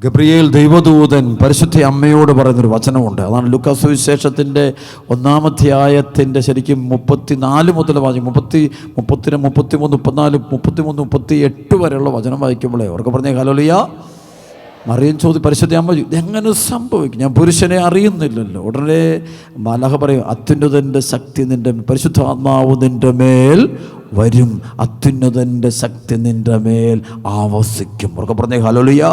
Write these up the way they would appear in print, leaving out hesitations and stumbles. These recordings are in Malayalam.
ഗബ്രിയേൽ ദൈവദൂതൻ പരിശുദ്ധ അമ്മയോട് പറയുന്നൊരു വചനമുണ്ട്. അതാണ് ലൂക്കാ സുവിശേഷത്തിൻ്റെ 1-ാം അധ്യായത്തിൻ്റെ ശരിക്കും 34 മുതൽ വായിക്കും, 33, 34, 33, 38 വരെയുള്ള വചനം വായിക്കുമ്പോഴേ അവർക്ക് പറഞ്ഞേ ഹല്ലേലൂയ. മറിയം പരിശുദ്ധ അമ്മ ഇതെങ്ങനെ സംഭവിക്കും, ഞാൻ പുരുഷനെ അറിയുന്നില്ലല്ലോ. ഉടനെ മാലാഖ പറയും, അത്യുന്നതൻ്റെ ശക്തി നിൻ്റെ പരിശുദ്ധാത്മാവ് നിൻ്റെ മേൽ വരും, അത്യുന്നതൻ്റെ ശക്തി നിൻ്റെ മേൽ ആവസിക്കും. അവർക്ക് പറഞ്ഞേ ഹല്ലേലൂയ.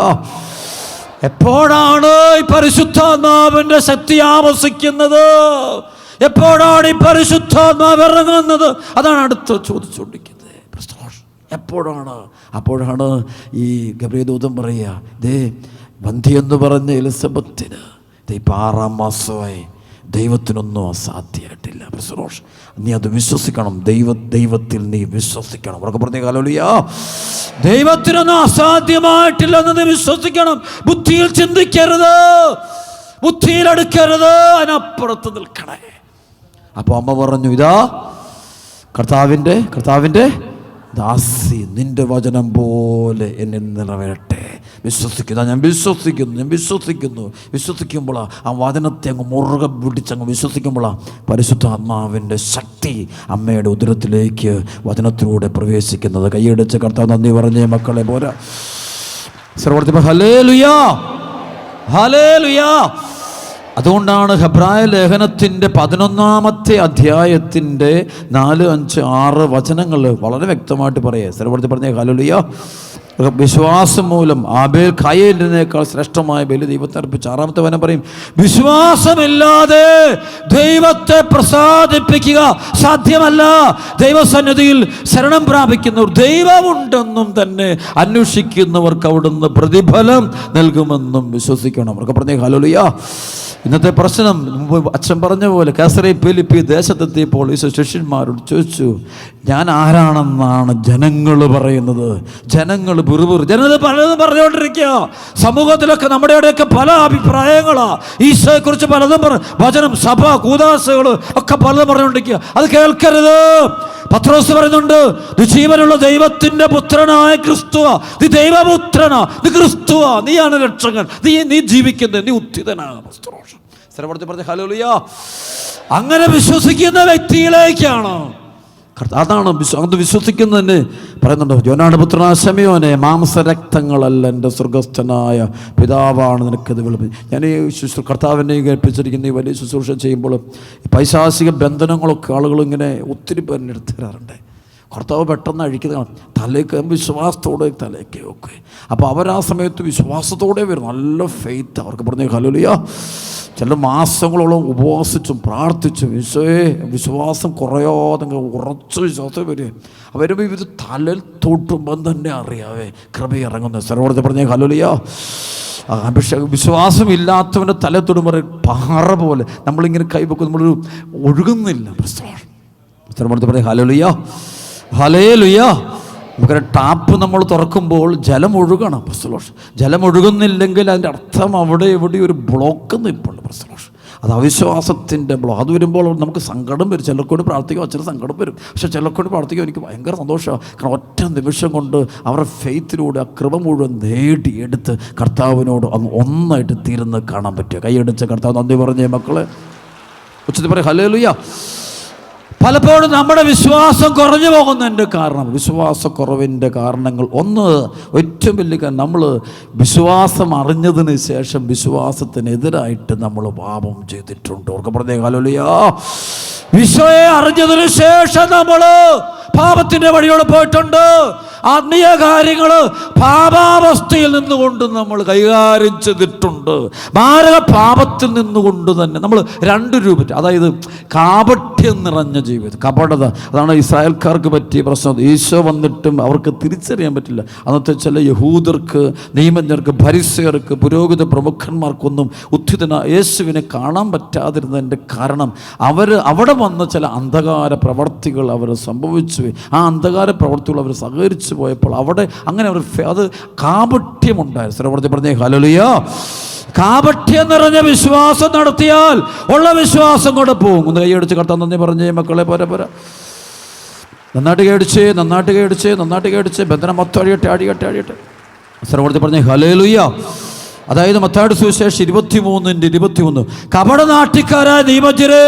എപ്പോഴാണ് ഈ പരിശുദ്ധാത്മാവിൻ്റെ ശക്തി ആവസിക്കുന്നത്? എപ്പോഴാണ് ഈ പരിശുദ്ധാത്മാവ് ഇറങ്ങുന്നത്? അതാണ് അടുത്ത് ചോദിച്ചുകൊണ്ടിരിക്കുന്നത്. എപ്പോഴാണ്? അപ്പോഴാണ് ഈ ഗബ്രിയേൽ ദൂതൻ പറയുക, ദേ ബന്ധിയെന്ന് പറഞ്ഞ എലിസബത്തിന് ഇപ്പം 6-ാം മാസമായി, ദൈവത്തിനൊന്നും അസാധ്യമായിട്ടില്ല. നീ അത് വിശ്വസിക്കണം, ദൈവത്തിൽ നീ വിശ്വസിക്കണം. അവർക്ക് പറഞ്ഞ ഹല്ലേലൂയ. ദൈവത്തിനൊന്നും അസാധ്യമായിട്ടില്ലെന്ന് നീ വിശ്വസിക്കണം. ബുദ്ധിയിൽ ചിന്തിക്കരുത്, ബുദ്ധിയിൽ അടുക്കരുത്, അതിനപ്പുറത്ത് നിൽക്കണേ. അപ്പോൾ അമ്മ പറഞ്ഞു, ഇതാ കർത്താവിൻ്റെ ദാസി, നിന്റെ വചനം പോലെ എന്നെ നിറവേറട്ടെ. വിശ്വസിക്കുന്നു, ഞാൻ വിശ്വസിക്കുമ്പോൾ ആ വചനത്തെ അങ്ങ് മുറുകെ പിടിച്ചങ്ങ് വിശ്വസിക്കുമ്പോഴാണ് പരിശുദ്ധാത്മാവിൻ്റെ ശക്തി അമ്മയുടെ ഉദരത്തിലേക്ക് വചനത്തിലൂടെ പ്രവേശിക്കുന്നത്. കൈയടിച്ച് കർത്താവ് നന്ദി പറഞ്ഞേ മക്കളെ. പോരാ സർവ്വ ഹല്ലേലൂയ, ഹല്ലേലൂയ. അതുകൊണ്ടാണ് ഹെബ്രായ ലേഖനത്തിൻ്റെ 11-ാമത്തെ അധ്യായത്തിൻ്റെ 4, 5, 6 വചനങ്ങൾ വളരെ വ്യക്തമായിട്ട് പറയുക. സർവ്വ പറഞ്ഞേ ഹല്ലേലൂയ. വിശ്വാസം മൂലം ആബേൽ ഖായേലിനേക്കാൾ ശ്രേഷ്ഠമായ ബലി ദൈവത്തെ അർപ്പിച്ചു. 6-ാമത്തെ വചനം പറയും, വിശ്വാസമില്ലാതെ ദൈവത്തെ പ്രസാദിപ്പിക്കുക സാധ്യമല്ല. ദൈവസന്നിധിയിൽ ശരണം പ്രാപിക്കുന്നവർ ദൈവമുണ്ടെന്നും തന്നെ അന്വേഷിക്കുന്നവർക്ക് അവിടുന്ന് പ്രതിഫലം നൽകുമെന്നും വിശ്വസിക്കണം. അവർക്ക് പറഞ്ഞേ ഹല്ലേലൂയ. ഇന്നത്തെ പ്രശ്നം അച്ഛൻ പറഞ്ഞ പോലെ കാസറേ ഫിലിപ്പി ദേശത്തെത്തിയപ്പോൾ ഈശോ ശിഷ്യന്മാരോട് ചോദിച്ചു, ഞാൻ ആരാണെന്നാണ് ജനങ്ങൾ പറയുന്നത്? ജനങ്ങൾ ജനത പലതും പറഞ്ഞുകൊണ്ടിരിക്കുക. സമൂഹത്തിലൊക്കെ നമ്മുടെയൊക്കെ പല അഭിപ്രായങ്ങളാണ്. ഈശോയെക്കുറിച്ച് പലതും വചനം, സഭ, കൂദാശകൾ ഒക്കെ പലതും പറഞ്ഞുകൊണ്ടിരിക്കുക. അത് കേൾക്കരുത്. പത്രോസ് പറയുന്നുണ്ട്, നീ ജീവനുള്ള ദൈവത്തിന്റെ പുത്രനായ ക്രിസ്തുവാ, നീ ദൈവപുത്രനാ, നീ ക്രിസ്തുവാ, നീയാണ് രക്ഷകൻ, നീ ജീവിക്കുന്നത്, നീ ഉത്ഥിതനാണ്. പറഞ്ഞ ഹല്ലേലൂയ. അങ്ങനെ വിശ്വസിക്കുന്ന വ്യക്തിയിലേക്കാണ്, അതാണ് അത് വിശ്വസിക്കുന്നതിന് പറയുന്നുണ്ട്, യോനാണ് പുത്രനായ ശിമയോനെ, മാംസരക്തങ്ങളല്ല എൻ്റെ സ്വർഗസ്ഥനായ പിതാവാണ് നിനക്കത് വെളിപ്പെടുത്തി. ഞാൻ ഈ കർത്താവിനെ ഏൽപ്പിച്ചിരിക്കുന്ന ഈ വലിയ ശുശ്രൂഷ ചെയ്യുമ്പോൾ പൈശാചിക ബന്ധനങ്ങളൊക്കെ ആളുകൾ ഇങ്ങനെ ഒത്തിരി പേരിന് എടുത്തു തരാറുണ്ട്. കർത്താവ് പെട്ടെന്ന് അഴിക്കുന്നതാണ്. തലേക്ക് വിശ്വാസത്തോടെ തലേക്ക് ഒക്കെ. അപ്പോൾ അവർ ആ സമയത്ത് വിശ്വാസത്തോടെ വരും, നല്ല ഫെയ്ത്ത്. അവർക്ക് പറഞ്ഞ ഹല്ലേലൂയ. ചില മാസങ്ങളോളം ഉപവാസിച്ചും പ്രാർത്ഥിച്ചും വിശ്വാസം കുറയാതെ ഉറച്ച വിശ്വാസം വരിക. വരുമ്പോൾ ഇവർ തലയിൽ തൊട്ടുമ്പം തന്നെ അറിയാവേ കൃപ ഇറങ്ങുന്നത്. സർവ്വത്തെ പറഞ്ഞ ഹല്ലേലൂയ. അഭിഷേകം വിശ്വാസമില്ലാത്തവൻ്റെ തല തൊടുമ്പോൾ പാറ പോലെ നമ്മളിങ്ങനെ കൈവെക്കും, നമ്മളൊരു ഒഴുകുന്നില്ല. സർവ്വത്തെ പറഞ്ഞ ഹല്ലേലൂയ, ഹല്ലേലൂയ. നമുക്കൊരു ടാപ്പ് നമ്മൾ തുറക്കുമ്പോൾ ജലം ഒഴുകണം. ജലം ഒഴുകുന്നില്ലെങ്കിൽ അതിൻ്റെ അർത്ഥം അവിടെ എവിടെ ഒരു ബ്ലോക്ക് നിൽപ്പുണ്ട്. അത് അവിശ്വാസത്തിൻ്റെ ബ്ലോക്ക്. അത് വരുമ്പോൾ നമുക്ക് സങ്കടം വരും. ചിലർക്കൂടി പ്രാർത്ഥിക്കും, ചില സങ്കടം വരും. പക്ഷേ ചിലർക്കൂടി പ്രാർത്ഥിക്കും, എനിക്ക് ഭയങ്കര സന്തോഷമാണ്. കാരണം ഒറ്റ നിമിഷം കൊണ്ട് അവരുടെ ഫെയ്ത്തിലൂടെ ആ കൃപ മുഴുവൻ നേടിയെടുത്ത് കർത്താവിനോട് അങ്ങ് ഒന്നായിട്ട് തീരുന്നത് കാണാൻ പറ്റുക. കൈയടിച്ച കർത്താവ് നന്ദി പറഞ്ഞേ മക്കളെ. ഉച്ചത്തിൽ പറയും ഹല്ലേലൂയ. പലപ്പോഴും നമ്മുടെ വിശ്വാസം കുറഞ്ഞു പോകുന്നതിൻ്റെ കാരണം, വിശ്വാസക്കുറവിൻ്റെ കാരണങ്ങൾ ഒന്ന്, ഏറ്റവും വലിയ നമ്മൾ വിശ്വാസം അറിഞ്ഞതിന് ശേഷം വിശ്വാസത്തിനെതിരായിട്ട് നമ്മൾ പാപം ചെയ്തിട്ടുണ്ട്. ഓർക്ക് പറഞ്ഞേ ഹല്ലേലൂയ. ഈശോയെ അറിഞ്ഞതിന് ശേഷം നമ്മൾ പാപത്തിൻ്റെ വഴിയോടെ പോയിട്ടുണ്ട്. ആത്മീയ കാര്യങ്ങൾ പാപാവസ്ഥയിൽ നിന്നുകൊണ്ട് നമ്മൾ കൈകാര്യം ചെയ്തിട്ടുണ്ട്. മാരക പാപത്തിൽ നിന്നുകൊണ്ട് തന്നെ നമ്മൾ 2 രൂപത്തിൽ, അതായത് കാപട്യം നിറഞ്ഞ ജീവിതം, കപടത. അതാണ് ഇസ്രായേൽക്കാർക്ക് പറ്റിയ പ്രശ്നം. ഈശോ വന്നിട്ടും അവർക്ക് തിരിച്ചറിയാൻ പറ്റില്ല. അന്നത്തെ ചില യഹൂദർക്ക്, നിയമജ്ഞർക്ക്, ഫരിസേയർക്ക്, പുരോഹിത പ്രമുഖന്മാർക്കൊന്നും യേശുവിനെ കാണാൻ പറ്റാതിരുന്നതിൻ്റെ കാരണം അവിടെ വന്ന ചില അന്ധകാര പ്രവർത്തികൾ അവർ സംഭവിച്ചു. ആ അന്ധകാര പ്രവർത്തികൾ അവർ സഹകരിച്ചു പോയപ്പോൾ അവിടെ അങ്ങനെ അത് കാപട്യമുണ്ടായിരുന്നു. പറഞ്ഞേ ഹല്ലേലൂയ. കാപട്യം നിറഞ്ഞ വിശ്വാസം നടത്തിയാൽ ഉള്ള വിശ്വാസം കൂടെ പോകും. ഒന്ന് കൈയടിച്ച് കർത്താവ് നന്ദി പറഞ്ഞേ മക്കളെ. പോരാ നന്നായിട്ട് കൈയടിച്ച് ബന്ധനം മൊത്തം അടിയട്ടെ. സർവ്വത്തിൽ പറഞ്ഞേ ഹല്ലേലൂയ. അതായത് മത്തായിയുടെ സുവിശേഷം 23:21, കപടനാട്ടിക്കാരായ നിയമജ്ഞരെ,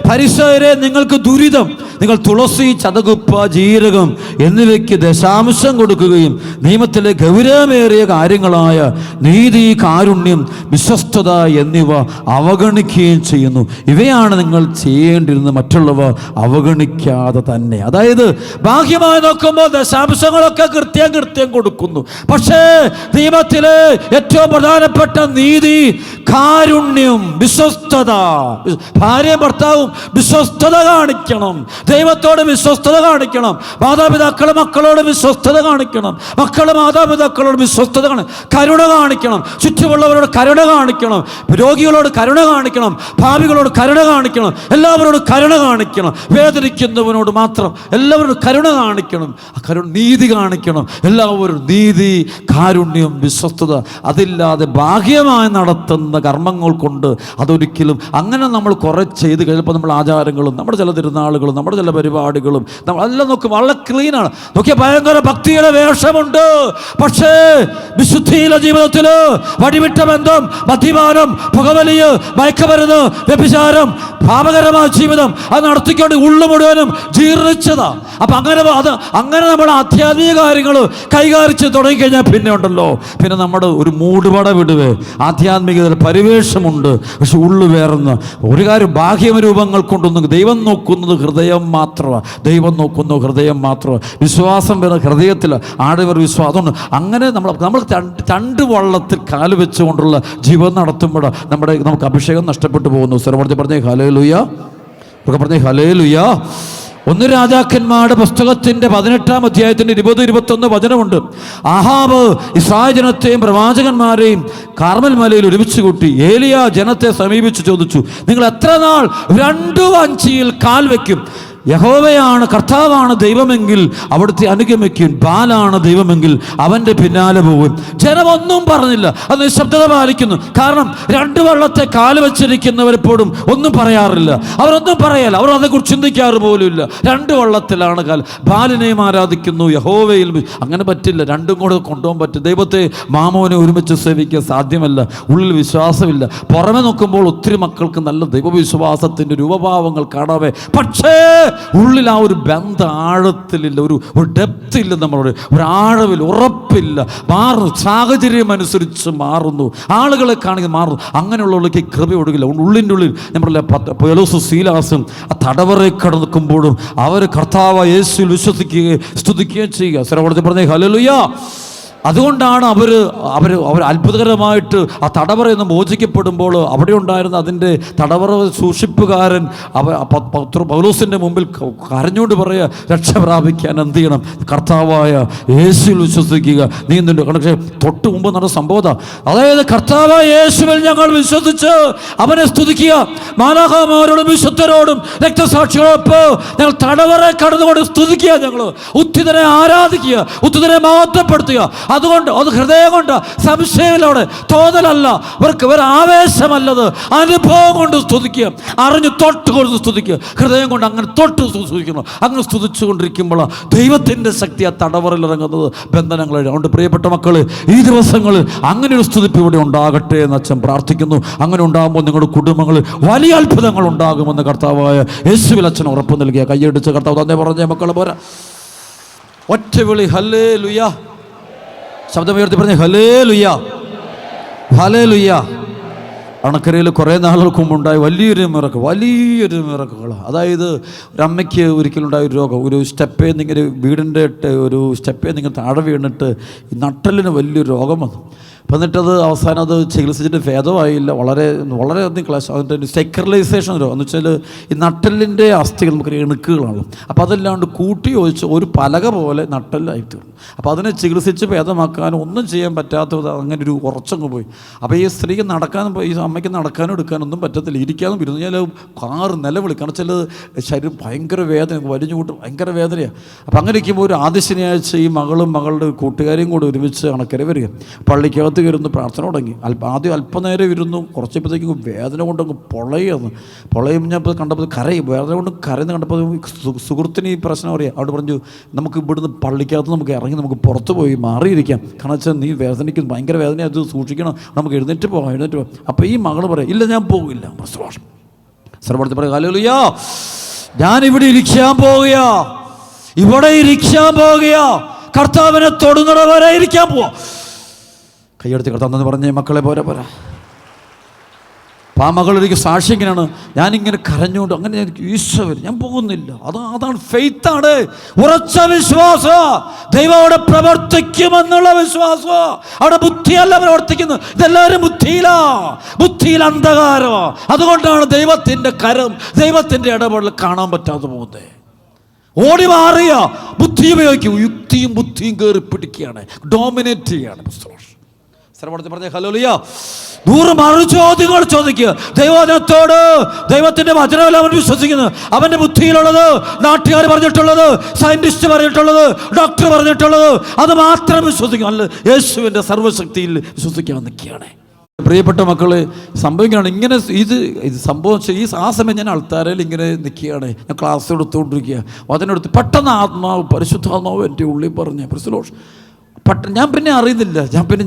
ഫരിസയരെ, നിങ്ങൾക്ക് ദുരിതം, നിങ്ങൾ തുളസി, ചതകുപ്പ, ജീരകം എന്നിവയ്ക്ക് ദശാംശം കൊടുക്കുകയും നിയമത്തിലെ ഗൗരവമേറിയ കാര്യങ്ങളായ നീതി, കാരുണ്യം, വിശ്വസ്തത എന്നിവ അവഗണിക്കുകയും ചെയ്യുന്നു. ഇവയാണ് നിങ്ങൾ ചെയ്യേണ്ടിരുന്നത്, മറ്റുള്ളവ അവഗണിക്കാതെ തന്നെ. അതായത് ബാഹ്യമായി നോക്കുമ്പോൾ ദശാംശങ്ങളൊക്കെ കൃത്യം കൊടുക്കുന്നു. പക്ഷേ നിയമത്തിലെ ഏറ്റവും പ്രധാനപ്പെട്ട നീതി, കാരുണ്യം, വിശ്വസ്തത, ഭാര്യയും ഭർത്താവും വിശ്വസ്തത കാണിക്കണം, ദൈവത്തോട് വിശ്വസ്തത കാണിക്കണം, മാതാപിതാക്കളും മക്കളോട് വിശ്വസ്തത കാണിക്കണം, മക്കളും മാതാപിതാക്കളോട് വിശ്വസ്തത കരുണ കാണിക്കണം, ചുറ്റുമുള്ളവരോട് കരുണ കാണിക്കണം, രോഗികളോട് കരുണ കാണിക്കണം, ഭാവികളോട് കരുണ കാണിക്കണം, എല്ലാവരോടും കരുണ കാണിക്കണം, വേദനിക്കുന്നവനോട് മാത്രം എല്ലാവരോടും കരുണ കാണിക്കണം, നീതി കാണിക്കണം, എല്ലാവരും നീതി, കാരുണ്യം, വിശ്വസ്തത. അതില്ലാതെ ബാഹ്യമായി നടത്തുന്ന കർമ്മങ്ങൾ കൊണ്ട് അതൊരിക്കലും അങ്ങനെ നമ്മൾ കുറേ ചെയ്ത് കഴിയുമ്പോൾ നമ്മൾ ആചാരങ്ങളും നമ്മുടെ ചില തിരുനാളുകളും നമ്മുടെ ചില പരിപാടികളും നമ്മളെല്ലാം നോക്കി വളരെ ക്ലീനാണ്, നോക്കിയാൽ ഭയങ്കര ഭക്തിയുടെ വേഷമുണ്ട്. പക്ഷേ വിശുദ്ധിയിലെ ജീവിതത്തിൽ വടിവിട്ട ബന്ധം, മദ്യപാനം, പുകവലിയ്, മയക്കുമരുന്ന്, വ്യഭിചാരം, പാപകരമായ ജീവിതം അത് നടത്തിക്കൊണ്ട് ഉള്ളു മുഴുവനും ജീർണിച്ചതാ. അപ്പം അങ്ങനെ നമ്മൾ ആധ്യാത്മിക കാര്യങ്ങൾ കൈകാര്യം തുടങ്ങിക്കഴിഞ്ഞാൽ പിന്നെ ഉണ്ടല്ലോ, പിന്നെ നമ്മുടെ ഒരു മൂടുപട വിടുവേ, ആധ്യാത്മികതയിൽ പരിവേഷമുണ്ട്, പക്ഷെ ഉള്ളു വേറുന്ന ഒരു കാര്യം. ബാഹ്യമരൂപങ്ങൾ കൊണ്ടൊന്നും ദൈവം നോക്കുന്നത് ഹൃദയം മാത്രമാണ്, ദൈവം നോക്കുന്ന ഹൃദയം മാത്രമാണ്. വിശ്വാസം വേറെ ഹൃദയത്തിൽ ആഴവർ വിശ്വാസം. അതുകൊണ്ട് അങ്ങനെ നമ്മൾ രണ്ട് വള്ളത്തിൽ കാല് വെച്ചുകൊണ്ടുള്ള ജീവിതം നടത്തുമ്പോൾ നമുക്ക് അഭിഷേകം നഷ്ടപ്പെട്ടു പോകുന്നു. സ്വരമർത്തി പറഞ്ഞേ ഹല്ലേലൂയ, പറഞ്ഞേ ഹല്ലേലൂയ. 1 രാജാക്കന്മാരുടെ പുസ്തകത്തിൻ്റെ 18-ാം അധ്യായത്തിൻ്റെ 20-21 വചനമുണ്ട്. ആഹാബ് ഇസ്രായേൽ ജനത്തെയും പ്രവാചകന്മാരെയും കാർമൽ മലയിൽ ഒരുമിച്ച് കൂട്ടി. ഏലിയ ജനത്തെ സമീപിച്ച് ചോദിച്ചു, നിങ്ങൾ എത്ര നാൾ 2 വഞ്ചിയിൽ കാൽ വയ്ക്കും? യഹോവയാണ് കർത്താവാണ് ദൈവമെങ്കിൽ അവിടുത്തെ അനുഗമിക്കും, ബാലാണ് ദൈവമെങ്കിൽ അവൻ്റെ പിന്നാലെ പോകും. ജനമൊന്നും പറഞ്ഞില്ല, അത് നിശബ്ദത പാലിക്കുന്നു. കാരണം 2 വള്ളത്തെ കാല് വെച്ചിരിക്കുന്നവരെപ്പോഴും ഒന്നും പറയാറില്ല, അവരൊന്നും പറയല്ല, അവർ അതേക്കുറിച്ച് ചിന്തിക്കാറ് പോലുമില്ല. 2 വള്ളത്തിലാണ് കാൽ. ബാലിനെയും ആരാധിക്കുന്നു, യഹോവയിൽ. അങ്ങനെ പറ്റില്ല, രണ്ടും കൂടെ കൊണ്ടുപോകാൻ പറ്റും. ദൈവത്തെ മാമോനെ ഒരുമിച്ച് സേവിക്കാൻ സാധ്യമല്ല, ഉള്ളിൽ വിശ്വാസമില്ല. പുറമെ നോക്കുമ്പോൾ ഒത്തിരി മക്കൾക്ക് നല്ല ദൈവവിശ്വാസത്തിൻ്റെ രൂപഭാവങ്ങൾ കാണാവേ, പക്ഷേ ഉള്ളിൽ ആ ഒരു ബന്ധ ആഴത്തിലില്ല, ഒരു ഡെപ്തില്ല, നമ്മളോട് ഒരു ആഴവിൽ ഉറപ്പില്ല. മാറുന്നു, സാഹചര്യം അനുസരിച്ച് മാറുന്നു, ആളുകളെ കാണുക മാറുന്നു. അങ്ങനെയുള്ളവർക്ക് കൃപ ഒടുകില്ല. ഉള്ളിൻ്റെ ഉള്ളിൽ നമ്മളെ പൗലോസും സീലാസും ആ തടവറയിൽ കടക്കുമ്പോഴും അവർ കർത്താവ് യേശുവിൽ വിശ്വസിക്കുകയും സ്തുതിക്കുകയും ചെയ്യുക. സ്വരപ്പെടുത്തി പറഞ്ഞേ ഹല്ലേലൂയ. അതുകൊണ്ടാണ് അവർ അത്ഭുതകരമായിട്ട് ആ തടവറയിൽ നിന്ന് മോചിക്കപ്പെടുമ്പോൾ അവിടെ ഉണ്ടായിരുന്ന അതിൻ്റെ തടവറ സൂക്ഷിപ്പുകാരൻ പൗലോസിൻ്റെ മുമ്പിൽ കരഞ്ഞുകൊണ്ട് പറയുക, രക്ഷ പ്രാപിക്കാൻ എന്ത് ചെയ്യണം? കർത്താവായ യേശുവിൽ വിശ്വസിക്കുക. നീ എന്തുണ്ട് കണക്ക് തൊട്ട് മുമ്പ് നടന്ന സംഭവം. അതായത് കർത്താവായ യേശുവിൽ ഞങ്ങൾ വിശ്വസിച്ച് അവനെ സ്തുതിക്കുക. മാലാഖമാരോടും വിശുദ്ധരോടും രക്തസാക്ഷികളോടൊപ്പം ഞങ്ങൾ തടവറ കടന്നുകൊണ്ട് സ്തുതിക്കുക. ഞങ്ങൾ ഉത്തിതനെ ആരാധിക്കുക, ഉത്തിതനെ മഹത്വപ്പെടുത്തുക. അതുകൊണ്ട് അത് ഹൃദയം കൊണ്ട്, സംശയമില്ലവിടെ, തോന്നലല്ല, ഒരു ആവേശമല്ലത്, അനുഭവം കൊണ്ട് സ്തുതിക്കുക, അറിഞ്ഞ് തൊട്ട് കൊണ്ട് സ്തുതിക്കുക, ഹൃദയം കൊണ്ട് അങ്ങനെ തൊട്ട് സ്തുതിക്കണം. അങ്ങനെ സ്തുതിച്ചു കൊണ്ടിരിക്കുമ്പോൾ ദൈവത്തിൻ്റെ ശക്തി ആ തടവറയിൽ ഇറങ്ങുന്നത് ബന്ധനങ്ങൾ. അതുകൊണ്ട് പ്രിയപ്പെട്ട മക്കളെ, ഈ ദിവസങ്ങളിൽ അങ്ങനെ ഒരു സ്തുതിപ്പ് ഇവിടെ ഉണ്ടാകട്ടെ എന്ന് അച്ഛൻ പ്രാർത്ഥിക്കുന്നു. അങ്ങനെ ഉണ്ടാകുമ്പോൾ നിങ്ങളുടെ കുടുംബങ്ങളിൽ വലിയ അത്ഭുതങ്ങൾ ഉണ്ടാകുമെന്ന് കർത്താവായ യേശുവിൽ അച്ഛൻ ഉറപ്പ് നൽകിയ കൈയടിച്ച് കർത്താവ് തന്നെ പറഞ്ഞ മക്കളെ പോരാ ഒറ്റ വിളി ഹല്ലേലൂയ. ശബ്ദമുയർത്തി പറഞ്ഞ് ഹല്ലേലൂയ, ഹല്ലേലൂയ. അണക്കരയിൽ കുറേ നാളുകൾക്ക് മുമ്പുണ്ടായ വലിയൊരു മിറക്കൾ. അതായത് ഒരമ്മയ്ക്ക് ഒരിക്കലുണ്ടായ ഒരു രോഗം, ഒരു സ്റ്റെപ്പേ നിങ്ങനെ വീടിൻ്റെ ഒരു സ്റ്റെപ്പേ നിങ്ങൾ താഴെ വീണിട്ട് ഈ നട്ടലിന് വലിയൊരു രോഗം വന്നു. അപ്പം എന്നിട്ടത് അവസാനം അത് ചികിത്സിച്ചിട്ട് ഭേദമായില്ല. വളരെയധികം ക്ലാസ്. അതിൻ്റെ സെക്രലൈസേഷൻ രോഗം എന്ന് വെച്ചാൽ ഈ നട്ടലിൻ്റെ അസ്ഥികൾ നമുക്ക് ഇണുക്കുകളാണ്. അപ്പോൾ അതെല്ലാണ്ട് കൂട്ടി യോജിച്ച് ഒരു പലക പോലെ നട്ടലായി തീർന്നു. അപ്പോൾ അതിനെ ചികിത്സിച്ച് ഭേദമാക്കാനും ഒന്നും ചെയ്യാൻ പറ്റാത്തത് അങ്ങനെ ഒരു ഉറച്ചങ്ങ് പോയി. അപ്പോൾ ഈ സ്ത്രീക്ക് നടക്കാനും ഈ അമ്മയ്ക്ക് നടക്കാനും എടുക്കാനൊന്നും പറ്റത്തില്ല, ഇരിക്കാനും ഇരുന്ന് ഞാൻ കാറ് നിലവിളി. കാരണം വെച്ചാൽ ശരീരം ഭയങ്കര വേദന, വലിഞ്ഞു കൂട്ടും ഭയങ്കര വേദനയാണ്. അപ്പം അങ്ങനെ ഇരിക്കുമ്പോൾ ഒരു ആദ്യ ശനിയാഴ്ച ഈ മകളും മകളുടെ കൂട്ടുകാരെയും കൂടെ ഒരുമിച്ച് അണക്കര വരിക. പള്ളിക്കകത്ത് അകത്ത് കയറുന്നു, പ്രാർത്ഥന തുടങ്ങി. ആദ്യം അല്പനേരം ഇരുന്നു, കുറച്ചപ്പോഴത്തേക്കും വേദന കൊണ്ടങ്ങ് പൊളയുമ്പോൾ കണ്ടപ്പോൾ കരയും, വേദന കൊണ്ട് കരയുന്ന കണ്ടപ്പോൾ സുഹൃത്തിന് ഈ പ്രശ്നം അറിയാം. അവിടെ പറഞ്ഞു, നമുക്ക് ഇവിടുന്ന് പള്ളിക്കകത്ത് നമുക്ക് ഇറങ്ങി നമുക്ക് പുറത്ത് പോയി മാറിയിരിക്കാം, കാരണം വെച്ചാൽ നീ വേദനയ്ക്ക് ഭയങ്കര വേദന, അത് സൂക്ഷിക്കണം, നമുക്ക് എഴുന്നേറ്റ് പോകാം. അപ്പോൾ ഈ മകൾ പറയാം, ഇല്ല ഞാൻ പോകില്ല. സർവ്വത്തിൽ പറയാം, ഹല്ലേലൂയ, ഞാനിവിടെ ഇരിക്കാൻ പോവുകയാ, ഇവിടെ ഇരിക്കാൻ പോവുകയാ, കർത്താവിനെ തൊടുന്നത് വരെ ഇരിക്കാൻ പോവാ. കൈയെടുത്ത് കർത്താവെന്ന് പറഞ്ഞേ, മക്കളെ പോരാ. അപ്പം ആ മകളൊരിക്കൽ സാക്ഷി ഇങ്ങനെയാണ്, ഞാനിങ്ങനെ കരഞ്ഞുകൊണ്ട് അങ്ങനെ എനിക്ക് ഈശോ വരും, ഞാൻ പോകുന്നില്ല. അതാണ് ഫെയ്ത്താണ്, ഉറച്ച വിശ്വാസം. ദൈവം അവിടെ പ്രവർത്തിക്കുമെന്നുള്ള വിശ്വാസം. അവിടെ ബുദ്ധിയല്ല പ്രവർത്തിക്കുന്നത്, ഇതെല്ലാവരും ബുദ്ധിയിൽ അന്ധകാരമാ. അതുകൊണ്ടാണ് ദൈവത്തിൻ്റെ കരം, ദൈവത്തിൻ്റെ ഇടപെടൽ കാണാൻ പറ്റാതെ പോകുന്നത്. ഓടി മാറിയ ബുദ്ധി ഉപയോഗിക്കും, യുക്തിയും ബുദ്ധിയും കയറി പിടിക്കുകയാണ്, ഡോമിനേറ്റ് ചെയ്യുകയാണ്. സർവ്വത്തിൽ പറഞ്ഞ ഹല്ലേലൂയ. 100 മറു ചോദ്യങ്ങൾ ചോദിക്കുക ദൈവവചനത്തോട്. ദൈവത്തിൻ്റെ വചനമല്ല അവൻ വിശ്വസിക്കുന്നത്, അവൻ്റെ ബുദ്ധിയിലുള്ളത്, നാട്ടുകാർ പറഞ്ഞിട്ടുള്ളത്, സയൻറ്റിസ്റ്റ് പറഞ്ഞിട്ടുള്ളത്, ഡോക്ടർ പറഞ്ഞിട്ടുള്ളത്, അത് മാത്രം വിശ്വസിക്കും. അല്ല, യേശുവിൻ്റെ സർവ്വശക്തിയിൽ വിശ്വസിക്കാൻ നിൽക്കുകയാണ്. പ്രിയപ്പെട്ട മക്കളെ, സംഭവിക്കുകയാണ് ഇങ്ങനെ. ഇത് സംഭവിച്ച ആ സമയം ഞാൻ അൾത്താരയിൽ ഇങ്ങനെ നിൽക്കുകയാണ്, ഞാൻ ക്ലാസ് എടുത്തുകൊണ്ടിരിക്കുക. അതിനടുത്ത് പെട്ടെന്ന് പരിശുദ്ധാത്മാവ് എൻ്റെ ഉള്ളിൽ പറഞ്ഞ പ്രസലോഷ് ഞാൻ പിന്നെ അറിയുന്നില്ല,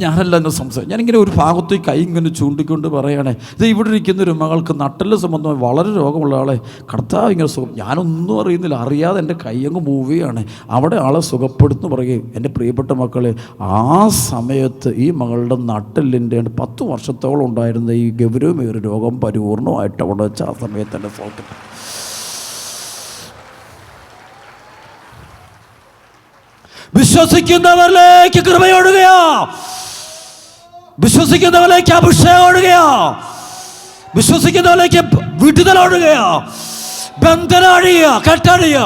ഞാനല്ല എന്ന് സംസാരിക്കും. ഞാനിങ്ങനെ ഒരു ഭാഗത്ത് കൈ ഇങ്ങനെ ചൂണ്ടിക്കൊണ്ട് പറയുകയാണേ, ഇത് ഇവിടെ ഇരിക്കുന്നൊരു മകൾക്ക് നട്ടെല്ല് സംബന്ധമായി വളരെ രോഗമുള്ള ആളെ കർത്താവ് ഇങ്ങനെ സുഖം, ഞാനൊന്നും അറിയുന്നില്ല, അറിയാതെ എൻ്റെ കൈ അങ്ങ് മൂവ് ചെയ്യുകയാണ്, അവിടെ ആളെ സുഖപ്പെടുത്തുന്നു പറയുകയും. എൻ്റെ പ്രിയപ്പെട്ട മക്കളെ, ആ സമയത്ത് ഈ മകളുടെ നട്ടെല്ലിൻ്റെ 10 വർഷത്തോളം ഉണ്ടായിരുന്ന ഈ ഗൗരവമേറിയ രോഗം പരിപൂർണമായിട്ട് അവിടെ വെച്ച് ആ സമയത്ത് എൻ്റെ സൗഖ്യം. വിശ്വസിക്കുന്നവരിലേക്ക് കൃപയോടുകയാ, വിശ്വസിക്കുന്നവരിലേക്ക് അഭിഷേകം ഓടുകയാ, വിശ്വസിക്കുന്നവരിലേക്ക് വിടുതലോടുകയാ, ബന്ധനഴിയ കേട്ടഴിയ.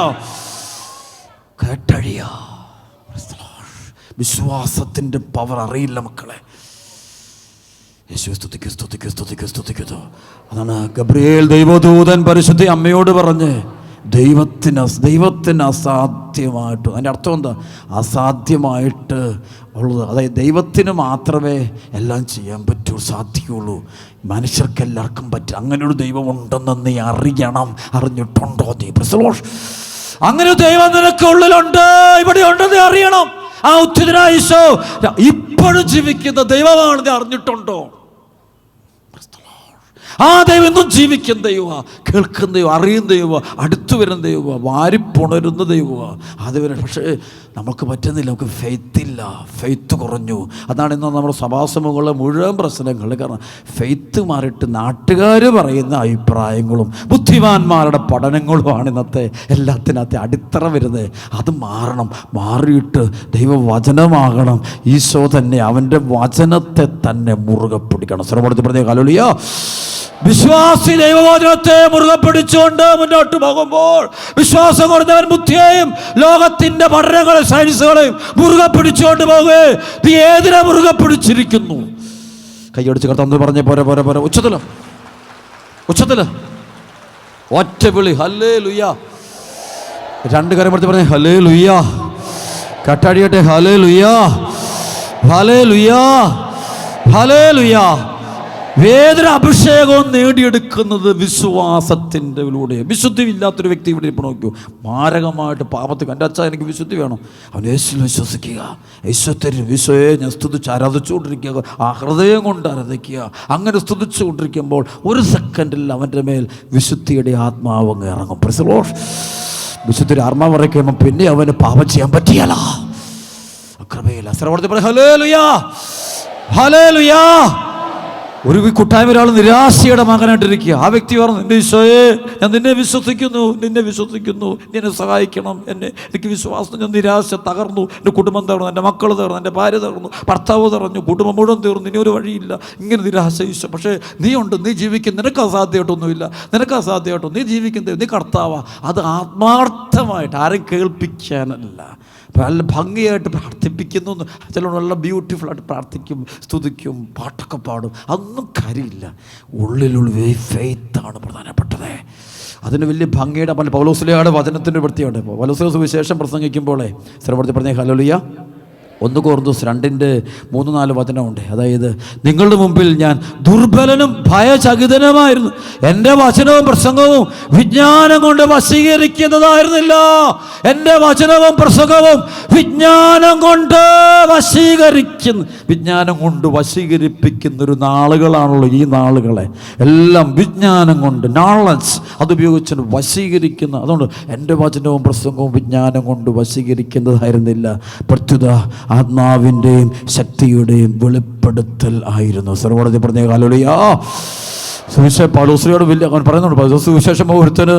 വിശ്വാസത്തിൻ്റെ പവർ അറിയില്ല മക്കളെ. യേശു സ്തുതിക്കുന്നു. അതാണ് ഗബ്രിയേൽ ദൈവദൂതൻ പരിശുദ്ധ അമ്മയോട് പറഞ്ഞ്, ദൈവത്തിന് അസാധ്യമായിട്ട്, അതിൻ്റെ അർത്ഥം എന്താ? അസാധ്യമായിട്ട് ഉള്ളത്, അതായത് ദൈവത്തിന് മാത്രമേ എല്ലാം ചെയ്യാൻ സാധിക്കുകയുള്ളൂ, മനുഷ്യർക്കെല്ലാവർക്കും പറ്റും. അങ്ങനെ ഒരു ദൈവം ഉണ്ടെന്ന് നീ അറിയണം. അറിഞ്ഞിട്ടുണ്ടോ നീ? അങ്ങനെ ദൈവം നിനക്ക് ഉള്ളിലുണ്ട്, ഇവിടെ ഉണ്ടെന്ന് അറിയണം. ആ ഉത്തിതനായ ഈശോ ഇപ്പോഴും ജീവിക്കുന്ന ദൈവമാണ്, നീ അറിഞ്ഞിട്ടുണ്ടോ? ആ ദൈവം എന്നും ജീവിക്കുന്ന ദൈവമാണ്, കേൾക്കുന്ന ദൈവം, അറിയുന്ന ദൈവമാണ്, അടുത്തു വരുന്ന ദൈവമാണ്, വാരിപ്പുണരുന്ന ദൈവമാണ്. അതുവരെ പക്ഷേ നമുക്ക് പറ്റുന്നില്ല, നമുക്ക് ഫെയ്ത്ത് കുറഞ്ഞു. അതാണ് ഇന്ന് നമ്മുടെ സഭാസമൂഹങ്ങളിലെ മുഴുവൻ പ്രശ്നങ്ങൾ. കാരണം ഫെയ്ത്ത് മാറിയിട്ട് നാട്ടുകാർ പറയുന്ന അഭിപ്രായങ്ങളും ബുദ്ധിമാന്മാരുടെ പഠനങ്ങളുമാണ് ഇന്നത്തെ എല്ലാത്തിനകത്തെ അടിത്തറ വരുന്നത്. അത് മാറിയിട്ട് ദൈവവചനമാകണം. ഈശോ തന്നെ അവൻ്റെ വചനത്തെ തന്നെ മുറുകെ പിടിക്കണം. സർവ്വത്തിൽ പറഞ്ഞ ഹല്ലേലൂയ. വിശ്വാസി ദൈവവചനത്തെ മുറുകെ പിടിച്ചുകൊണ്ട് മുന്നോട്ട് പോകുമ്പോൾ, വിശ്വാസം കുറഞ്ഞവൻ ബുദ്ധിയെയും ലോകത്തിന്റെ പഠനങ്ങളെ സയൻസുകളെയും മുറുകെ പിടിച്ചുകൊണ്ട് പോകുകയെ. നീ ഏതിനെ മുറുകെ പിടിച്ചിരിക്കുന്നു? കൈയടിച്ച് കർത്താവ് പറഞ്ഞേ, പോരെ ഉച്ചത്തില് ഒറ്റ വിളി, ഹല്ലേലൂയ. 2 കരം എടുത്ത് പറഞ്ഞേ, ഹല്ലേലൂയ. കട്ടടിയട്ടെ, ഹല്ലേലൂയ, ഹല്ലേലൂയ, ഹല്ലേലൂയ. വേദന അഭിഷേകവും നേടിയെടുക്കുന്നത് വിശ്വാസത്തിൻ്റെ ലൂടെ. വിശുദ്ധി ഇല്ലാത്തൊരു വ്യക്തി ഇവിടെ ഇപ്പോൾ നോക്കൂ, മാരകമായിട്ട് പാപത്തിൽ. എൻ്റെ അച്ഛൻ എനിക്ക് വിശുദ്ധി വേണം, അവൻ യേശുവിൽ വിശ്വസിക്കുക, ഈശോയെ ഞാൻ സ്തുതിച്ച് ആരാധിച്ചുകൊണ്ടിരിക്കുക, ആ ഹൃദയം കൊണ്ട് ആരാധിക്കുക. അങ്ങനെ സ്തുതിച്ചുകൊണ്ടിരിക്കുമ്പോൾ 1 സെക്കൻഡിൽ അവൻ്റെ മേൽ വിശുദ്ധിയുടെ ആത്മാവ് അങ്ങ് ഇറങ്ങും. വിശുദ്ധിയുടെ ആത്മാവ് ഇറക്കുമ്പോൾ പിന്നെ അവന് പാപം ചെയ്യാൻ പറ്റിയല്ല, കൃപയില്ല. സർവ്വത്തിൽ ഹല്ലേലൂയ, ഹല്ലേലൂയ. ഒരു കൂട്ടായ്മ ഒരാൾ നിരാശയുടെ മകനായിട്ടിരിക്കുക. ആ വ്യക്തി പറഞ്ഞു, എൻ്റെ ഈശോയെ ഞാൻ നിന്നെ വിശ്വസിക്കുന്നു, നിന്നെ സഹായിക്കണം, എനിക്ക് വിശ്വാസം, ഞാൻ നിരാശ തകർന്നു, എൻ്റെ കുടുംബം തകർന്നു, എൻ്റെ മക്കൾ തകർന്നു, എൻ്റെ ഭാര്യ തകർന്നു, ഭർത്താവ് തകർന്നു, കുടുംബം മുഴുവൻ തീർന്നു, ഇനി ഒരു വഴിയില്ല, ഇങ്ങനെ നിരാശ. ഈശോ പക്ഷേ നീ ഉണ്ട്, നീ ജീവിക്കും, നിനക്ക് അസാധ്യമായിട്ടൊന്നുമില്ല, നീ ജീവിക്കുന്നത്, നീ കർത്താവാ. അത് ആത്മാർത്ഥമായിട്ട്, ആരും കേൾപ്പിക്കാനല്ല, നല്ല ഭംഗിയായിട്ട് പ്രാർത്ഥിപ്പിക്കുന്നു. ചിലർ നല്ല ബ്യൂട്ടിഫുള്ളായിട്ട് പ്രാർത്ഥിക്കും, സ്തുതിക്കും, പാട്ടൊക്കെ പാടും. അതൊന്നും കാര്യമില്ല. ഉള്ളിലുള്ള ഫെയ്ത്താണ് പ്രധാനപ്പെട്ടത്. അതിന് വലിയ ഭംഗിയുടെ പൗലോസ്ലിയുടെ വചനത്തിൻ്റെ വൃത്തിയുണ്ട്. പൗലോസ് സുവിശേഷം പ്രസംഗിക്കുമ്പോഴേ സർവ്വത്തിൽ പറഞ്ഞ ഹല്ലേലൂയ, 1 കൊരിന്ത്യർ 2:3-4 വചനമുണ്ട്. അതായത് നിങ്ങളുടെ മുമ്പിൽ ഞാൻ ദുർബലനും ഭയചകിതനുമായിരുന്നു. എൻ്റെ വചനവും പ്രസംഗവും വിജ്ഞാനം കൊണ്ട് വശീകരിക്കുന്നതായിരുന്നില്ല. എൻ്റെ വചനവും പ്രസംഗവും വിജ്ഞാനം കൊണ്ട് വിജ്ഞാനം കൊണ്ട് വശീകരിപ്പിക്കുന്നൊരു നാളുകളാണല്ലോ ഈ നാളുകളെ. എല്ലാം വിജ്ഞാനം കൊണ്ട്, നോളജ് അതുപയോഗിച്ച് വശീകരിക്കുന്ന. അതുകൊണ്ട് എൻ്റെ വചനവും പ്രസംഗവും വിജ്ഞാനം കൊണ്ട് വശീകരിക്കുന്നതായിരുന്നില്ല, പ്രത്യുത ആത്മാവിൻ്റെയും ശക്തിയുടെയും വെളിപ്പെടുത്തൽ ആയിരുന്നു. സർവ്വോടതി പറഞ്ഞ ഹല്ലേലൂയ. പൗലോസിനോട് വലിയ അവൻ പറയുന്നുണ്ട്, സുവിശേഷം ഒരുത്തന്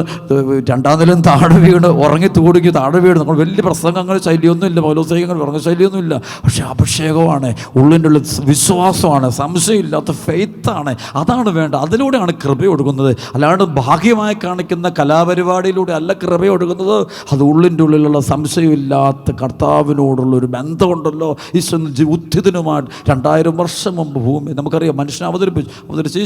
2ാം നിലയും താഴെ വീണ് ഉറങ്ങി തൂടിക്ക് താഴെ വീണ്. നമ്മൾ വലിയ പ്രസംഗങ്ങൾ ശൈലിയൊന്നുമില്ല, പൗലോസികൾ ഉറങ്ങ ശൈലിയൊന്നുമില്ല. പക്ഷേ അഭിഷേകമാണ്, ഉള്ളിൻ്റെ ഉള്ളിൽ വിശ്വാസമാണ്, സംശയമില്ലാത്ത ഫെയ്ത്താണ്. അതാണ് വേണ്ടത്. അതിലൂടെയാണ് കൃപ ഒഴുകുന്നത്. അല്ലാണ്ട് ഭാഗ്യമായി കാണിക്കുന്ന കലാപരിപാടിയിലൂടെ അല്ല കൃപ ഒഴുകുന്നത്. അത് ഉള്ളിൻ്റെ ഉള്ളിലുള്ള സംശയമില്ലാത്ത കർത്താവിനോടുള്ളൊരു ബന്ധമുണ്ടല്ലോ. ഈശോ ഉത്ഥിതനുമായിട്ട് 2000 വർഷം മുമ്പ് ഭൂമി നമുക്കറിയാം മനുഷ്യനെ അവതരിച്ച്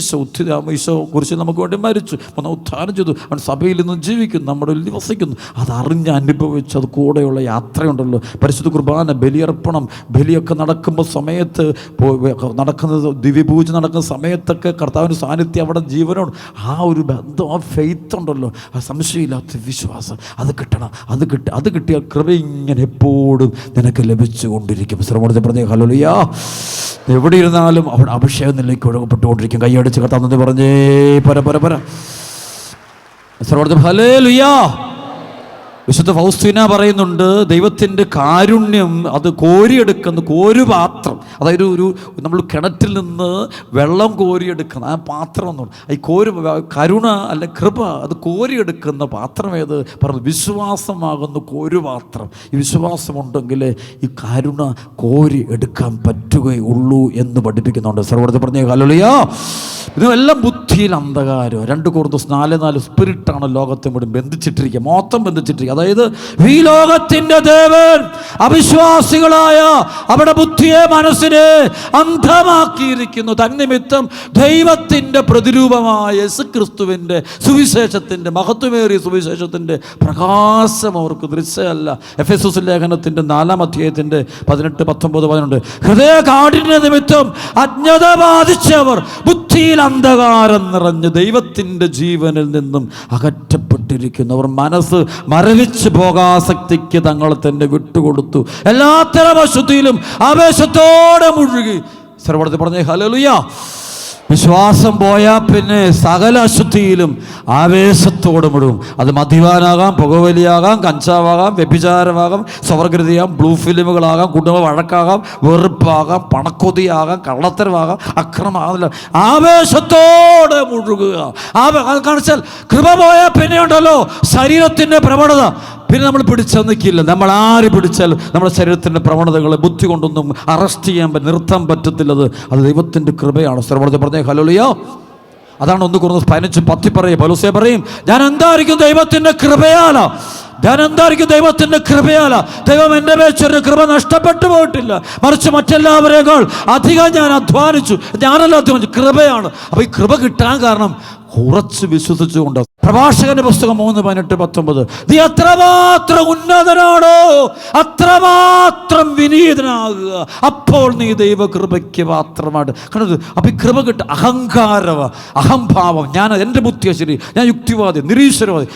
ഈശോ കുറിച്ച് നമുക്ക് വേണ്ടി മരിച്ചു, ഉത്ഥാനം ചെയ്തു. അവൻ സഭയിൽ നിന്ന് ജീവിക്കുന്നു, നമ്മുടെ ഉള്ളിൽ വസിക്കുന്നു. അതറിഞ്ഞ് അനുഭവിച്ച് അത് കൂടെയുള്ള യാത്രയുണ്ടല്ലോ. പരിശുദ്ധ കുർബാന, ബലിയർപ്പണം, ബലിയൊക്കെ നടക്കുമ്പോൾ സമയത്ത് നടക്കുന്നത്, ദിവ്യപൂജ നടക്കുന്ന സമയത്തൊക്കെ കർത്താവിൻ്റെ സാന്നിധ്യം അവിടെ ജീവനോട് ആ ഒരു ബന്ധം, ആ ഫെയ്ത്ത് ഉണ്ടല്ലോ, ആ സംശയമില്ലാത്ത വിശ്വാസം. അത് കിട്ടണം. അത് കിട്ടിയാൽ കൃപ ഇങ്ങനെ എപ്പോഴും നിനക്ക് ലഭിച്ചു കൊണ്ടിരിക്കും. ശ്രമത്തെ പറഞ്ഞ ഹല്ലേലൂയ. എവിടെ ഇരുന്നാലും അവിടെ അഭിഷേകം നിലയ്ക്ക് ഒഴുകപ്പെട്ടുകൊണ്ടിരിക്കും. കൈയടിച്ച് കർത്താവ് പറഞ്ഞേ പര സർവ്വ ഹല്ലേലൂയ. വിശുദ്ധ ഫൗസ്തീന പറയുന്നുണ്ട്, ദൈവത്തിൻ്റെ കാരുണ്യം അത് കോരിയെടുക്കുന്ന കോരുപാത്രം. അതായത് നമ്മൾ കിണറ്റിൽ നിന്ന് വെള്ളം കോരിയെടുക്കുന്ന ആ പാത്രം എന്ന് പറയും. ഈ കരുണ അല്ല കൃപ അത് കോരിയെടുക്കുന്ന പാത്രം ഏത് പറഞ്ഞു? വിശ്വാസമാകുന്ന കോരുപാത്രം. ഈ വിശ്വാസമുണ്ടെങ്കിൽ ഈ കരുണ കോരി എടുക്കാൻ പറ്റുകയുള്ളൂ എന്ന് പഠിപ്പിക്കുന്നുണ്ട്. സർവ്വത്തെ പറഞ്ഞ ഹല്ലേലൂയ. ഇതെല്ലാം ബുദ്ധിയിൽ അന്ധകാരം. 2 കൊരിന്ത്യർ 4:4 സ്പിരിറ്റാണ് ലോകത്തെ മുഴുവൻ ബന്ധിച്ചിട്ടിരിക്കുക, മൊത്തം ബന്ധിച്ചിട്ടിരിക്കുക. അതായത് ഈ ലോകത്തിൻ്റെ ദേവൻ അവിശ്വാസികളായ അവിടെ ബുദ്ധിയെ മനസ്സിനെ അന്ധമാക്കിയിരിക്കുന്നു. തന്നിമിത്തം ദൈവത്തിൻ്റെ പ്രതിരൂപമായ യേശുക്രിസ്തുവിൻ്റെ സുവിശേഷത്തിൻ്റെ മഹത്വമേറിയ സുവിശേഷത്തിൻ്റെ പ്രകാശം അവർക്ക് ദൃശ്യമല്ല. എഫെസോസ് ലേഖനത്തിൻ്റെ 4-ാം അധ്യായത്തിൻ്റെ 18-19 പറയുന്നുണ്ട്, ഹൃദയ കാഠിന്യ നിമിത്തം അജ്ഞത ബാധിച്ചവർ ബുദ്ധിയിൽ അന്ധകാരം നിറഞ്ഞ് ദൈവത്തിൻ്റെ ജീവനിൽ നിന്നും അകറ്റപ്പെട്ടിരിക്കുന്നവർ മനസ്സ് മരവിച്ച് പോകാസക്തിക്ക് തങ്ങളെ തന്നെ വിട്ടുകൊടുത്തു. എല്ലാത്തരം അശുദ്ധിയിലും ആവേശത്തോടെ മുഴുകി. സർവ്വത്തെ പറഞ്ഞേ ഹല്ലേലൂയ. വിശ്വാസം പോയാൽ പിന്നെ സകല അശുദ്ധിയിലും ആവേശത്തോടെ മുഴുകും. അത് മദ്യപാനാകാം, പുകവലിയാകാം, കഞ്ചാവാകാം, വ്യഭിചാരമാകാം, സ്വവർഗൃതിയാകാം, ബ്ലൂ ഫിലിമുകളാകാം, കുടുംബ വഴക്കാകാം, വെറുപ്പാകാം, പണക്കൊതിയാകാം, കള്ളത്തരമാകാം, അക്രമമാകില്ല. ആവേശത്തോടെ മുഴുകുക. കാണിച്ചാൽ കൃപ പോയാൽ പിന്നെ ഉണ്ടല്ലോ ശരീരത്തിൻ്റെ പ്രവണത. പിന്നെ നമ്മൾ പിടിച്ചാൽ നിൽക്കില്ല. നമ്മൾ ആര് പിടിച്ചാലും നമ്മുടെ ശരീരത്തിൻ്റെ പ്രവണതകളെ ബുദ്ധി കൊണ്ടൊന്നും അറസ്റ്റ് ചെയ്യാൻ നിർത്താൻ പറ്റത്തില്ലത്. അത് ദൈവത്തിൻ്റെ കൃപയാണ്. സർവ്വത്തെ പറഞ്ഞേ ഹല്ലേലൂയ. അതാണ് 1 കൊരിന്ത്യർ 15:10 പറയും. പൗലോസ് പറയും, ഞാൻ എന്തായിരിക്കും ദൈവത്തിൻ്റെ കൃപയാലാ. ദൈവം എൻ്റെ മേച്ചൊരു കൃപ നഷ്ടപ്പെട്ടു പോയിട്ടില്ല, മറിച്ച് മറ്റെല്ലാവരേക്കാൾ അധികം ഞാൻ അധ്വാനിച്ചു. ഞാനല്ല അധ്വാനിച്ചു, കൃപയാണ്. അപ്പോൾ ഈ കൃപ കിട്ടാൻ കാരണം ഉറച്ച് വിശ്വസിച്ചുകൊണ്ട്. പ്രഭാഷകന്റെ പുസ്തകം 3:18-19 നീ അത്രമാത്രം ഉന്നതനാണോ അത്രമാത്രം വിനീതനാകുക, അപ്പോൾ നീ ദൈവകൃപയ്ക്ക് പാത്രമാണ്. കണ്ടത്? അപ്പം ഈ കൃപ കിട്ട അഹംഭാവം, ഞാൻ എൻ്റെ ബുദ്ധിയാണ് ശരി, ഞാൻ യുക്തിവാദി, നിരീശ്വരവാദി,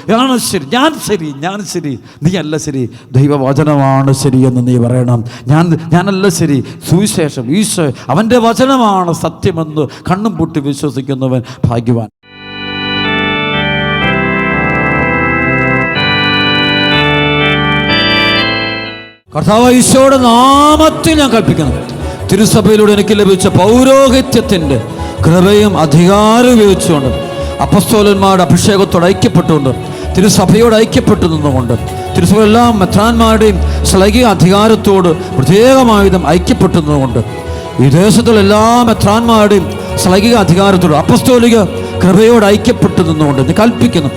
ഞാൻ ശരി, നീ അല്ല ശരി, ദൈവവചനമാണ് ശരിയെന്ന് നീ പറയണം. ഞാനല്ല ശരി, സുവിശേഷം ഈശോ അവൻ്റെ വചനമാണ് സത്യമെന്ന് കണ്ണും പൂട്ടി വിശ്വസിക്കുന്നവൻ ഭാഗ്യവാൻ. കർത്താവ് ഈശോയുടെ നാമത്തിൽ ഞാൻ കൽപ്പിക്കുന്നു, തിരുസഭയിലൂടെ എനിക്ക് ലഭിച്ച പൗരോഹിത്യത്തിൻ്റെ കൃപയും അധികാരവും ഉപയോഗിച്ചുകൊണ്ട് അപ്പസ്തോലന്മാരുടെ അഭിഷേകത്തോട് ഐക്യപ്പെട്ടുകൊണ്ട് തിരുസഭയോട് ഐക്യപ്പെട്ടു നിന്നുകൊണ്ട് തിരുസഭ എല്ലാ മെത്രാന്മാരുടെയും ശ്ലൈകിക അധികാരത്തോട് പ്രത്യേകമായുധം ഐക്യപ്പെട്ടു നിന്നുകൊണ്ട് ഈ ദേശത്തുള്ള എല്ലാ മെത്രാന്മാരുടെയും ശ്ലൈകിക അധികാരത്തോട് അപ്പസ്തോലിക കൃപയോട് ഐക്യപ്പെട്ടു നിന്നുകൊണ്ട് നീ കൽപ്പിക്കുന്നു.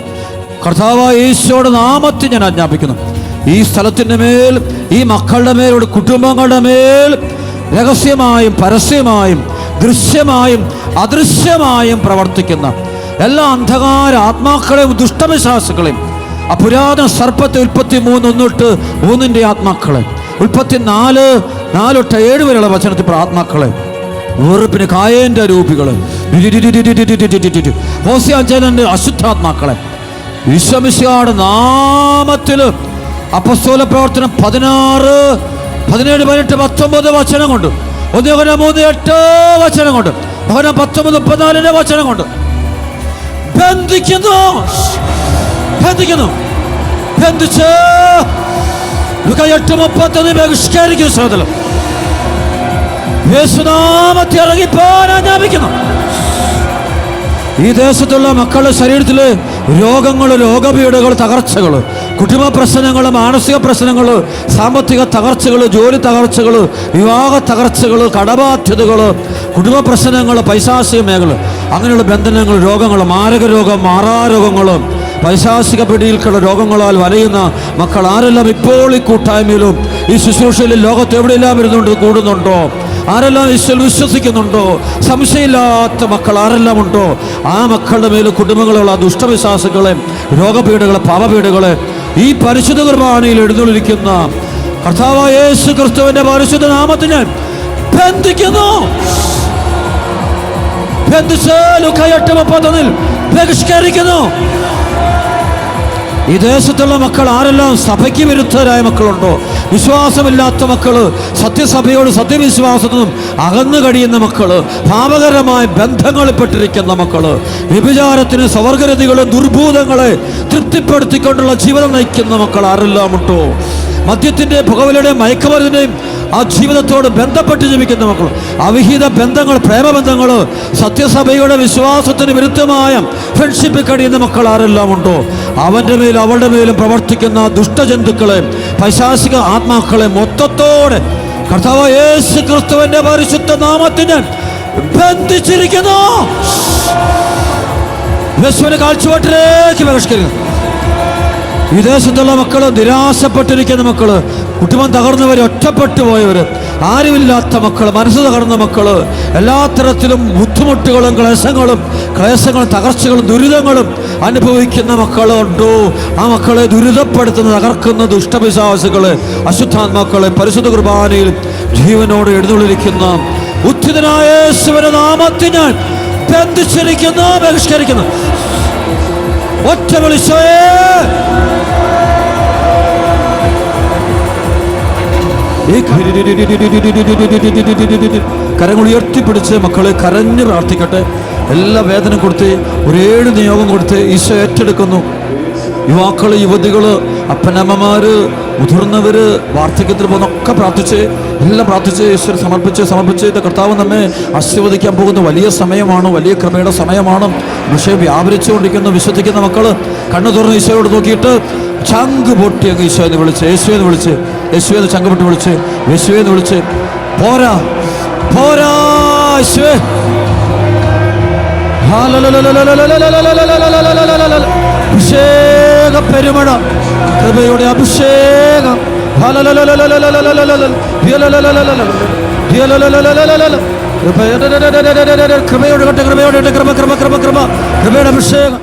കർത്താവായ യേശുവോടെ നാമത്തിൽ ഞാൻ ആജ്ഞാപിക്കുന്നു, ഈ സ്ഥലത്തിൻ്റെ മേൽ, ഈ മക്കളുടെ മേൽ, കുടുംബങ്ങളുടെ മേൽ രഹസ്യമായും പരസ്യമായും ദൃശ്യമായും അദൃശ്യമായും പ്രവർത്തിക്കുന്ന എല്ലാ അന്ധകാര ആത്മാക്കളെയും ദുഷ്ടവിശ്വാസികളെയും, ആ പുരാതന സർപ്പത്തെ 33:1-3 ആത്മാക്കളെ, ഉൽപ്പത്തി 4:7 വരെയുള്ള വചനത്തിൽ ആത്മാക്കളെ വെറുപ്പിന് കായേന്റെ രൂപികള്, ഹോസിയ 5 അശുദ്ധാത്മാക്കളെ ഈശോമിശിഹായുടെ നാമത്തില് അപ്പസ്തോല പ്രവർത്തനം 16, 17, 18, 19 വചനം കൊണ്ട്, 1 Corinthians 3:8 വചനം കൊണ്ട്, 19, 34 വചനം കൊണ്ട് ബന്ധിക്കുന്നു. ബന്ധിച്ച് 8:31 ബഹിഷ്കരിക്കുന്ന സഹോദരൻ യേശുനാമത്തിൽ ഇറങ്ങിപ്പോൻ ആജ്ഞാപിക്കുന്നു. ഈ ദേശത്തുള്ള മക്കളുടെ ശരീരത്തില് രോഗങ്ങള്, രോഗപീഠകൾ, തകർച്ചകള്, കുടുംബ പ്രശ്നങ്ങള്, മാനസിക പ്രശ്നങ്ങള്, സാമ്പത്തിക തകർച്ചകള്, ജോലി തകർച്ചകള്, വിവാഹ തകർച്ചകള്, കടബാധ്യതകള്, കുടുംബ പ്രശ്നങ്ങള്, പൈശാചിക മേഖല, അങ്ങനെയുള്ള ബന്ധനങ്ങൾ, രോഗങ്ങൾ, മാരക രോഗം, മാറാരോഗങ്ങളും പൈശാചിക പിടിയിൽക്കുള്ള രോഗങ്ങളാൽ വലയുന്ന മക്കൾ ആരെല്ലാം ഇപ്പോൾ ഈ കൂട്ടായ്മയിലും ഈ ശുശ്രൂഷയിലും ലോകത്ത് എവിടെയെല്ലാം ഇരുന്നുകൊണ്ട് കൂടുന്നുണ്ടോ, ആരെല്ലാം ഈശ്വരൻ വിശ്വസിക്കുന്നുണ്ടോ, സംശയമില്ലാത്ത മക്കൾ ആരെല്ലാം ഉണ്ടോ, ആ മക്കളുടെ മേൽ കുടുംബങ്ങളുള്ള ദുഷ്ടവിശ്വാസങ്ങളെ, രോഗപീഠകളെ, പാപപീഠകളെ ഈ പരിശുദ്ധ കുർബാനയിൽ എഴുന്നള്ളിരിക്കുന്ന കർത്താവായ യേശു ക്രിസ്തുവിന്റെ പരിശുദ്ധ നാമത്തിന് ബന്ധിക്കുന്നു. ബന്ധിച്ച് ലൂക്കാ 8:31 ബഹിഷ്കരിക്കുന്നു. ഈ ദേശത്തുള്ള മക്കൾ ആരെല്ലാം സഭയ്ക്ക് വിരുദ്ധരായ മക്കളുണ്ടോ, വിശ്വാസമില്ലാത്ത മക്കള്, സത്യസഭയോട് സത്യവിശ്വാസത്തിനും അകന്നു കഴിയുന്ന മക്കള്, പാപകരമായ ബന്ധങ്ങളിൽപ്പെട്ടിരിക്കുന്ന മക്കള്, വ്യഭിചാരത്തിന് സ്വവർഗരതികളും ദുർഭൂതങ്ങളെ തൃപ്തിപ്പെടുത്തിക്കൊണ്ടുള്ള ജീവിതം നയിക്കുന്ന മക്കൾ ആരെല്ലാം ഉണ്ടോ, മദ്യത്തിൻ്റെ, പുകവലിയുടെയും മയക്കുമരുന്നിൻ്റെയും ആ ജീവിതത്തോട് ബന്ധപ്പെട്ട് ജീവിക്കുന്ന മക്കൾ, അവിഹിത ബന്ധങ്ങൾ, പ്രേമബന്ധങ്ങൾ, സത്യസഭയുടെ വിശ്വാസത്തിന് വിരുദ്ധമായ ഫ്രണ്ട്ഷിപ്പിൽ കഴിയുന്ന മക്കൾ ആരെല്ലാം ഉണ്ടോ, അവൻ്റെ മേലും അവളുടെ മേലും പ്രവർത്തിക്കുന്ന ദുഷ്ടജന്തുക്കളെ, പൈശാചിക ആത്മാക്കളെ മൊത്തത്തോടെ കർത്താവായ യേശു ക്രിസ്തുവിന്റെ പരിശുദ്ധ നാമത്തിന് ബന്ധിച്ചിരിക്കുന്നു. യേശുവിനെ കാഴ്ചപ്പാട്ടിലേക്ക് ബഹിഷ്കരിക്കുന്നു. ഈ ദേശത്തുള്ള മക്കള്, നിരാശപ്പെട്ടിരിക്കുന്ന മക്കള്, കുടുംബം തകർന്നവര്, ഒറ്റപ്പെട്ടു പോയവര്, ആരുമില്ലാത്ത മക്കള്, മനസ്സ് തകർന്ന മക്കള്, എല്ലാ തരത്തിലും ബുദ്ധിമുട്ടുകളും ക്ലേശങ്ങളും തകർച്ചകളും ദുരിതങ്ങളും അനുഭവിക്കുന്ന മക്കളുണ്ടോ, ആ മക്കളെ ദുരിതപ്പെടുത്തുന്ന, തകർക്കുന്ന ദുഷ്ടപിശാചുകളെ, അശുദ്ധാത്മാക്കളെ പരിശുദ്ധ കുർബാനയിൽ ജീവനോട് എഴുന്നള്ളിരിക്കുന്ന ഉത്ഥിതനായ യേശുവിന്റെ നാമത്തിന് ബന്ധിച്ചിരിക്കുന്നു, ബഹിഷ്കരിക്കുന്നു. ഒറ്റ വിളിച്ചോയേ. കരങ്ങൾ ഉയർത്തിപ്പിടിച്ച് മക്കളെ കരഞ്ഞ് പ്രാർത്ഥിക്കട്ടെ. എല്ലാ വേദന കൊടുത്ത്, ഒരു 7 നിയോഗം കൊടുത്ത് ഈശോ ഏറ്റെടുക്കുന്നു. യുവാക്കള്, യുവതികള്, അപ്പനമ്മമാര്, മുതിർന്നവര്, വാർദ്ധക്യത്തിൽ പോകുന്നൊക്കെ പ്രാർത്ഥിച്ച്, എല്ലാം പ്രാർത്ഥിച്ച് ഈശ്വരൻ സമർപ്പിച്ച് ഇത് കർത്താവ് നമ്മെ ആശീർവദിക്കാൻ പോകുന്ന വലിയ സമയമാണ്, വലിയ കൃപയുടെ സമയമാണ്. വിഷയം വ്യാപരിച്ചുകൊണ്ടിരിക്കുന്നു. വിശ്വസിക്കുന്ന മക്കള് കണ്ണു തുറന്ന് ഈശോയോട് നോക്കിയിട്ട് ചങ്ക് പൊട്ടി അങ്ങ് ഈശോയെന്ന് വിളിച്ച്, യേശുവെന്ന് വിളിച്ച്, യേശുവെന്ന് ചങ്ക് പൊട്ടി വിളിച്ച്, യേശുവെന്ന് വിളിച്ച്, പോരാ യേശുവേ, അഭിഷേക പെരുമഴ, കൃപയുടെ അഭിഷേകം, കൃപയുടെ അഭിഷേകം.